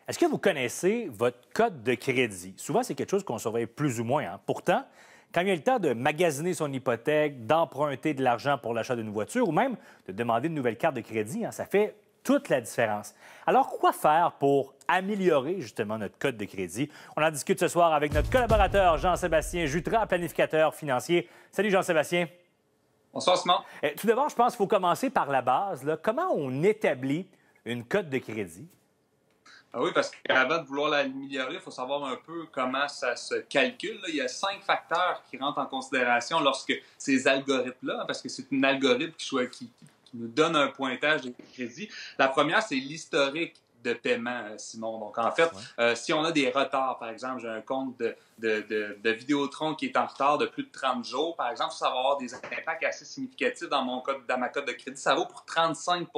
Est-ce que vous connaissez votre code de crédit? Souvent, c'est quelque chose qu'on surveille plus ou moins, hein? Pourtant, quand il y a le temps de magasiner son hypothèque, d'emprunter de l'argent pour l'achat d'une voiture ou même de demander une nouvelle carte de crédit, hein, ça fait toute la différence. Alors, quoi faire pour améliorer justement notre code de crédit? On en discute ce soir avec notre collaborateur Jean-Sébastien Jutras, planificateur financier. Salut Jean-Sébastien. Bonsoir, Simon. Tout d'abord, je pense qu'il faut commencer par la base, là. Comment on établit une cote de crédit? Ah oui, parce qu'avant de vouloir l'améliorer, il faut savoir un peu comment ça se calcule. Il y a 5 facteurs qui rentrent en considération lorsque ces algorithmes-là, parce que c'est un algorithme qui nous donne un pointage de crédit. La première, c'est l'historique de paiement, Simon. Donc, en fait, si on a des retards, par exemple, j'ai un compte de Vidéotron qui est en retard de plus de 30 jours, par exemple, ça va avoir des impacts assez significatifs dans ma cote de crédit. Ça vaut pour 35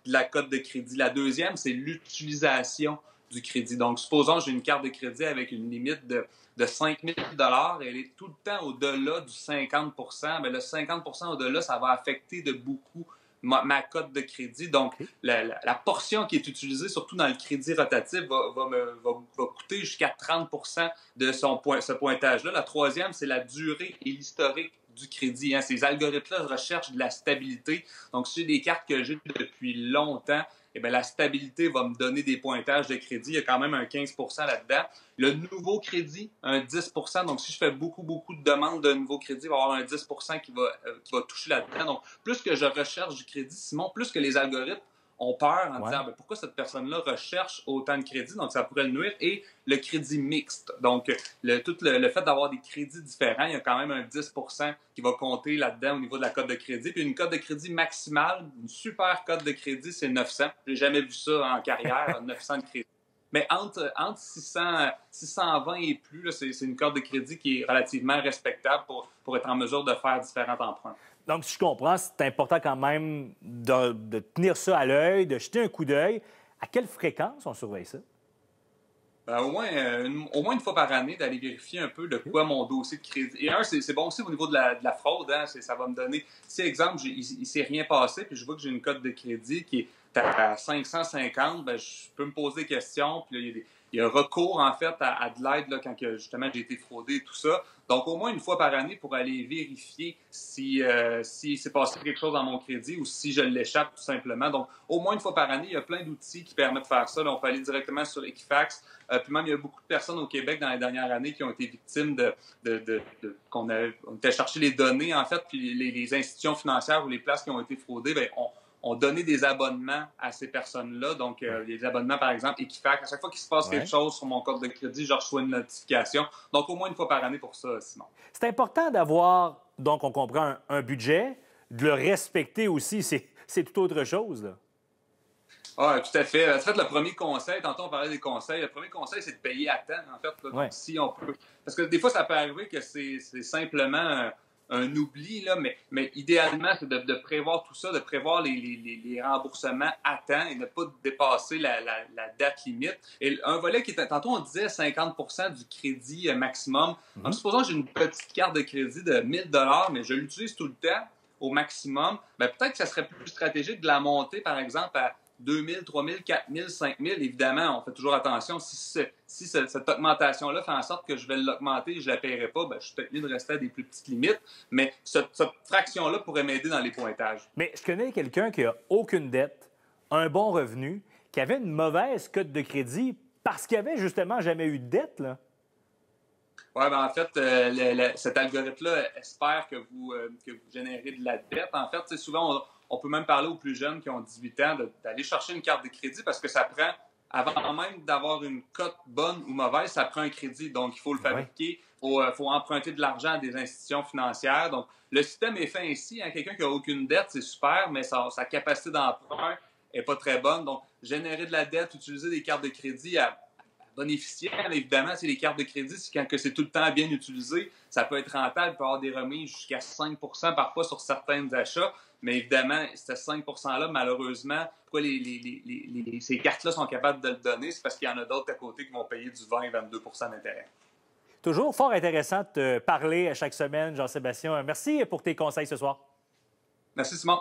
de la cote de crédit. La deuxième, c'est l'utilisation du crédit. Donc, supposons que j'ai une carte de crédit avec une limite de 5 000 et elle est tout le temps au-delà du 50 bien, le 50 au-delà, ça va affecter de beaucoup ma cote de crédit. Donc, la portion qui est utilisée, surtout dans le crédit rotatif, va coûter jusqu'à 30 de ce pointage-là. La troisième, c'est la durée et l'historique du crédit. Hein. Ces algorithmes-là recherchent de la stabilité. Donc, si j'ai des cartes que j'ai depuis longtemps, eh bien, la stabilité va me donner des pointages de crédit. Il y a quand même un 15 là-dedans. Le nouveau crédit, un 10 donc si je fais beaucoup de demandes de nouveau crédit, il va y avoir un 10 qui va toucher là-dedans. Donc, plus que je recherche du crédit, Simon, plus que les algorithmes ont peur en disant pourquoi cette personne-là recherche autant de crédit, donc ça pourrait le nuire, et le crédit mixte. Donc, le fait d'avoir des crédits différents, il y a quand même un 10 qui va compter là-dedans au niveau de la cote de crédit. Puis une cote de crédit maximale, une super cote de crédit, c'est 900. J'ai jamais vu ça en carrière, 900 de crédit. Mais entre 620 et plus, c'est une cote de crédit qui est relativement respectable pour être en mesure de faire différents emprunts. Donc, si je comprends, c'est important quand même de tenir ça à l'œil, de jeter un coup d'œil. À quelle fréquence on surveille ça? Ben, au moins une fois par année, d'aller vérifier un peu de quoi mon dossier de crédit. Et c'est bon aussi au niveau de la fraude. Hein, ça va me donner... Si, exemple, il ne s'est rien passé, puis je vois que j'ai une cote de crédit qui est à 550, ben, je peux me poser des questions. Puis là, il y a un recours, en fait, à de l'aide là, quand justement j'ai été fraudé et tout ça. Donc, au moins une fois par année pour aller vérifier si s'est passé quelque chose dans mon crédit ou si je l'échappe tout simplement. Donc, au moins une fois par année, il y a plein d'outils qui permettent de faire ça. Là, on peut aller directement sur Equifax. Puis même, il y a beaucoup de personnes au Québec dans les dernières années qui ont été victimes on était chercher les données, en fait, puis les institutions financières ou les places qui ont été fraudées, bien, ont donné des abonnements à ces personnes-là. Donc, les abonnements, par exemple, Equifax. À chaque fois qu'il se passe quelque chose sur mon compte de crédit, je reçois une notification. Donc, au moins une fois par année pour ça, Simon. C'est important d'avoir, donc on comprend, un budget, de le respecter aussi. C'est tout autre chose, là. Ah, tout à fait. En fait, le premier conseil, tantôt on parlait des conseils, le premier conseil, c'est de payer à temps, en fait. Là. Donc, si on peut... Parce que des fois, ça peut arriver que c'est simplement un oubli, là, mais idéalement, c'est de prévoir tout ça, de prévoir les remboursements à temps et ne pas dépasser la date limite. Et un volet qui était, tantôt on disait 50 du crédit maximum. Donc, supposons que j'ai une petite carte de crédit de 1 000 mais je l'utilise tout le temps au maximum, bien, peut-être que ça serait plus stratégique de la monter, par exemple, à 2 000, 3 000, 4 000, 5 000. Évidemment, on fait toujours attention. Si cette augmentation-là fait en sorte que je vais l'augmenter et je ne la paierai pas, bien, je suis peut-être mieux de rester à des plus petites limites. Mais cette fraction-là pourrait m'aider dans les pointages. Mais je connais quelqu'un qui n'a aucune dette, un bon revenu, qui avait une mauvaise cote de crédit parce qu'il n'avait justement jamais eu de dette, là. Oui, ben en fait, cet algorithme-là espère que vous générez de la dette. En fait, souvent, on peut même parler aux plus jeunes qui ont 18 ans d'aller chercher une carte de crédit parce que ça prend, avant même d'avoir une cote bonne ou mauvaise, ça prend un crédit. Donc, il faut le fabriquer, il faut emprunter de l'argent à des institutions financières. Donc, le système est fait ainsi. Hein. Quelqu'un qui n'a aucune dette, c'est super, mais sa capacité d'emprunt n'est pas très bonne. Donc, générer de la dette, utiliser des cartes de crédit à bon efficient. Évidemment, c'est les cartes de crédit, quand c'est tout le temps bien utilisé, ça peut être rentable, il peut y avoir des remises jusqu'à 5 parfois sur certains achats. Mais évidemment, ces 5 %-là, malheureusement, pourquoi ces cartes-là sont capables de le donner, c'est parce qu'il y en a d'autres à côté qui vont payer du 20-22 d'intérêt. Toujours fort intéressant de te parler à chaque semaine, Jean-Sébastien. Merci pour tes conseils ce soir. Merci, Simon.